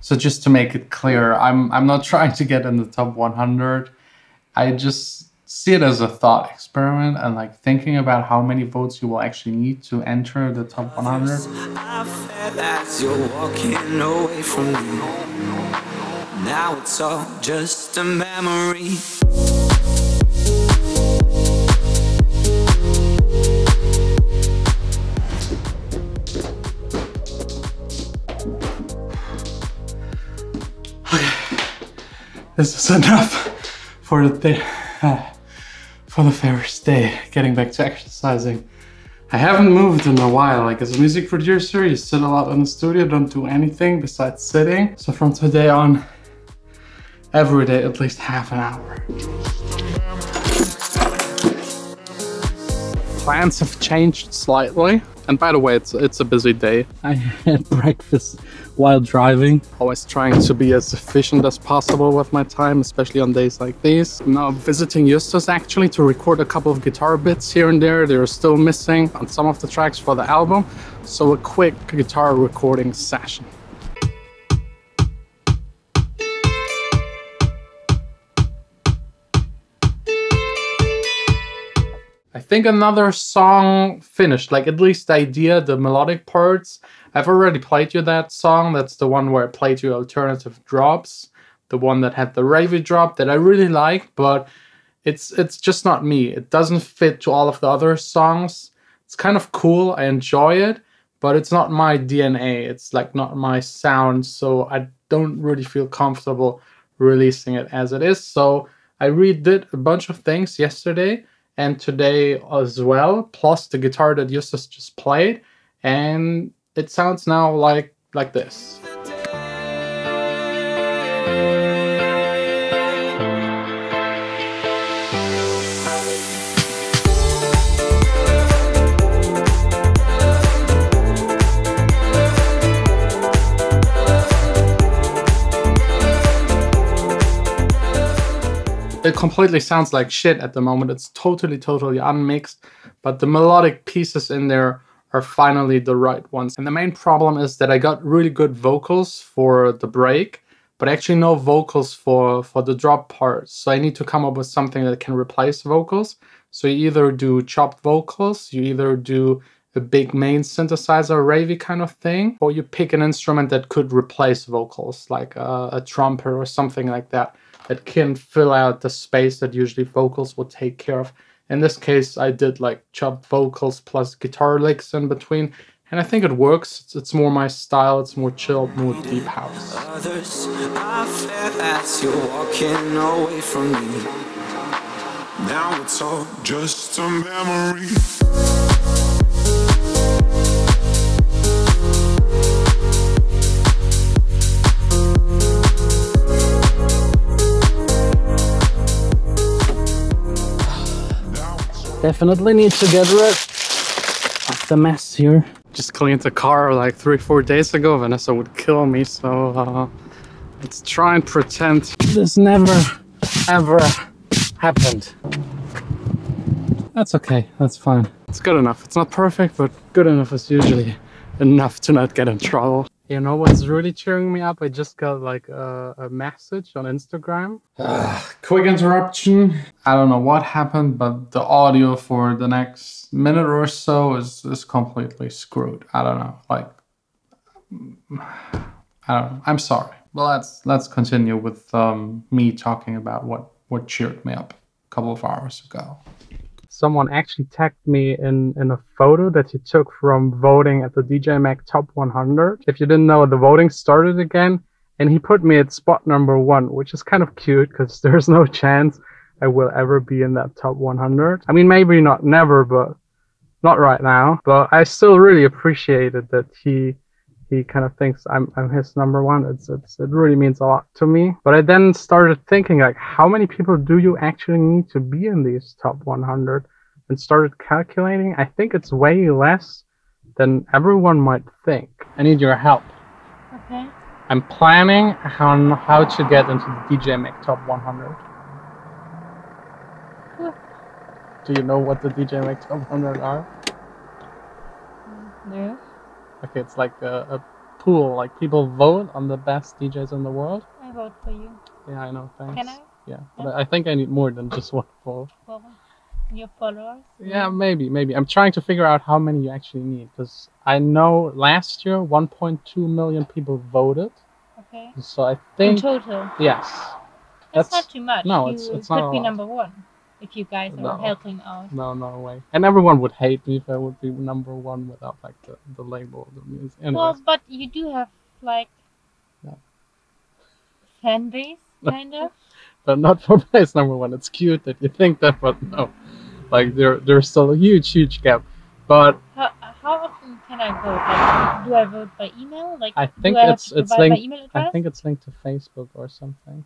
So just to make it clear, I'm not trying to get in the top 100. I just see it as a thought experiment and like thinking about how many votes you will actually need to enter the top 100. I felt as you're walking away from me. Now it's all just a memory. This is enough for the first day, getting back to exercising. I haven't moved in a while. Like, as a music producer, you sit a lot in the studio, don't do anything besides sitting. So from today on, every day at least half an hour. Plans have changed slightly. And by the way, it's a busy day. I had breakfast while driving. Always trying to be as efficient as possible with my time, especially on days like these. I'm now visiting Justus actually to record a couple of guitar bits here and there. They're still missing on some of the tracks for the album. So a quick guitar recording session. I think another song finished, like at least the idea, the melodic parts. I've already played you that song. That's the one where I played you alternative drops. The one that had the ravey drop that I really like, but it's just not me. It doesn't fit to all of the other songs. It's kind of cool, I enjoy it, but it's not my DNA. It's like not my sound, so I don't really feel comfortable releasing it as it is. So I redid a bunch of things yesterday and today as well, plus the guitar that Justus just played, and it sounds now like this. It completely sounds like shit at the moment. It's totally unmixed, but the melodic pieces in there are finally the right ones. And the main problem is that I got really good vocals for the break, but actually no vocals for the drop parts. So I need to come up with something that can replace vocals. So you either do chopped vocals, you either do a big main synthesizer, ravey kind of thing, or you pick an instrument that could replace vocals, like a trumpet or something like that, that can fill out the space that usually vocals will take care of. In this case, I did like chopped vocals plus guitar licks in between, and I think it works. It's more my style. It's more chilled, more deep house. Others, I felt as you're walking away from me. Now it's all just a memory. Definitely need to get rid of the mess here. Just cleaned the car like 3-4 days ago. Vanessa would kill me, so let's try and pretend this never ever happened. That's okay, that's fine. It's good enough. It's not perfect, but good enough is usually enough to not get in trouble. You know what's really cheering me up? I just got like a message on Instagram. Quick interruption. I don't know what happened, but the audio for the next minute or so is completely screwed. I don't know. Like, I don't know. I'm sorry. Well, let's continue with me talking about what cheered me up a couple of hours ago. Someone actually tagged me in a photo that he took from voting at the DJ Mag Top 100. If you didn't know, the voting started again, and he put me at spot number 1, which is kind of cute because there's no chance I will ever be in that top 100. I mean, maybe not never, but not right now. But I still really appreciated that he kind of thinks I'm his number 1. It really means a lot to me. But I then started thinking, like, how many people do you actually need to be in these top 100? And started calculating. I think it's way less than everyone might think. I need your help. Okay. I'm planning on how to get into the DJ Mag Top 100. Do you know what the DJ Mag Top 100 are? No. Okay, it's like a pool. Like people vote on the best DJs in the world. I vote for you. Yeah, I know. Thanks. Can I? Yeah, but I think I need more than just one vote. For your followers? Yeah, maybe. I'm trying to figure out how many you actually need, because I know last year 1.2 million people voted. Okay. So I think in total. Yes. That's not too much. No, you it's could not be number one if you guys are helping out. No way. And everyone would hate me if I would be number one without like the label of the music. Anyways. Well, but you do have like fan base, kind of. But not for place number one. It's cute that you think that, but no. Like there's still a huge gap. But how often can I vote? Like, do I vote by email? Like, I think it's linked. My email address? I think it's linked to Facebook or something.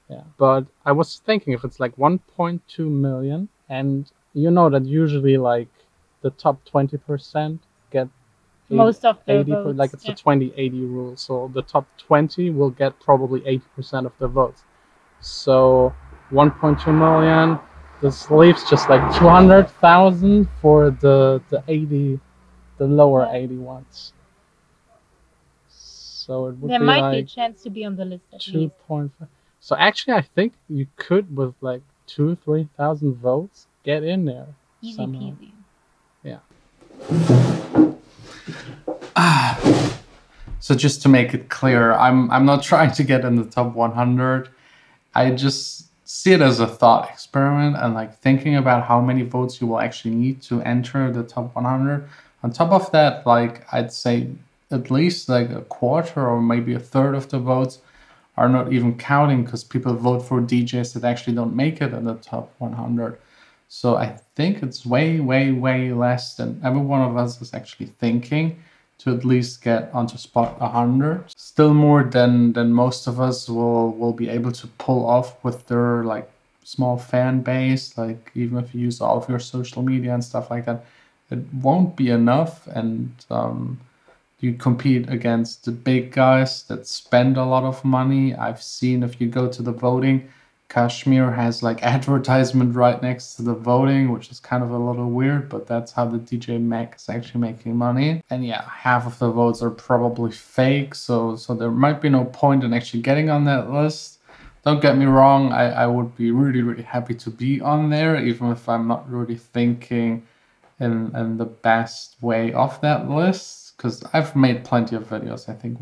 Yeah. But I was thinking if it's like 1.2 million, and you know that usually like the top 20% get most of the votes. Like it's a 20-80 rule. So the top 20 will get probably 80% of the votes. So 1.2 million. This leaves just like 200,000 for the lower 80 ones. So it would there be might like be a chance to be on the list at 2.5. So actually, I think you could, with like 2,000-3,000 votes, get in there. Easy peasy. Yeah. So just to make it clear, I'm not trying to get in the top 100. I just see it as a thought experiment and like thinking about how many votes you will actually need to enter the top 100. On top of that, like I'd say at least like a quarter or maybe a third of the votes are not even counting because people vote for DJs that actually don't make it in the top 100. So I think it's way less than every one of us is actually thinking to at least get onto spot 100. Still more than most of us will be able to pull off with their like small fan base. Like even if you use all of your social media and stuff like that, it won't be enough. And you compete against the big guys that spend a lot of money. I've seen if you go to the voting, Kashmir has like advertisement right next to the voting, which is kind of a little weird, but that's how the DJ Mac is actually making money. And yeah, half of the votes are probably fake, so there might be no point in actually getting on that list. Don't get me wrong, I would be really happy to be on there, even if I'm not really thinking in the best way of that list, because I've made plenty of videos. I think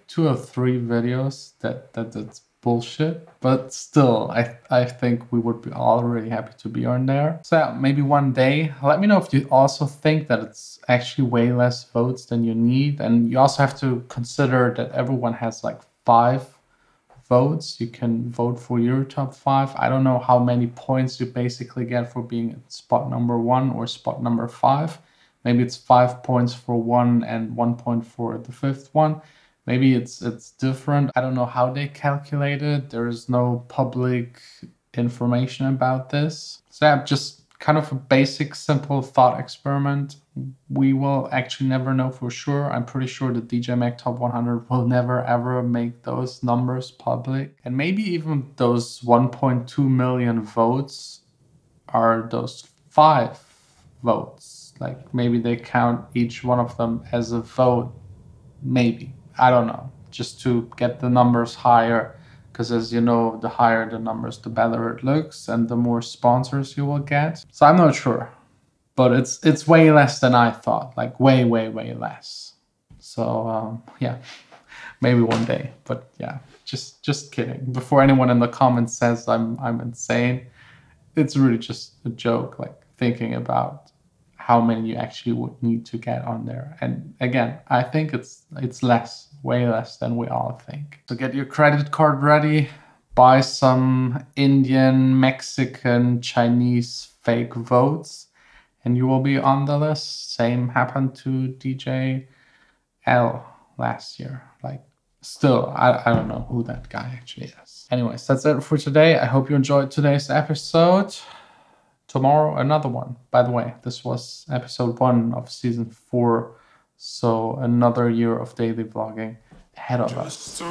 two or three videos that's bullshit, but still I think we would be all really happy to be on there. So yeah, maybe one day let me know if you also think that it's actually way less votes than you need. And you also have to consider that everyone has like 5 votes. You can vote for your top 5. I don't know how many points you basically get for being at spot number 1 or spot number 5. Maybe it's 5 points for one and 1 point for the 5th one. Maybe it's different. I don't know how they calculate it. There is no public information about this. So yeah, just kind of a basic, simple thought experiment. We will actually never know for sure. I'm pretty sure the DJ Mag Top 100 will never ever make those numbers public. And maybe even those 1.2 million votes are those 5 votes. Like maybe they count each one of them as a vote. Maybe. I don't know. Just to get the numbers higher. Because as you know, the higher the numbers, the better it looks. And the more sponsors you will get. So I'm not sure. But it's way less than I thought. Like way less. So yeah. Maybe one day. But yeah. Just kidding. Before anyone in the comments says I'm insane. It's really just a joke. Like thinking about how many you actually would need to get on there. And again, I think it's less, way less than we all think. So get your credit card ready, buy some Indian, Mexican, Chinese fake votes, and you will be on the list. Same happened to DJ L last year. Like still, I don't know who that guy actually is. Anyways, that's it for today. I hope you enjoyed today's episode. Tomorrow, another one. By the way, this was episode 1 of season 4. So another year of daily vlogging ahead of us.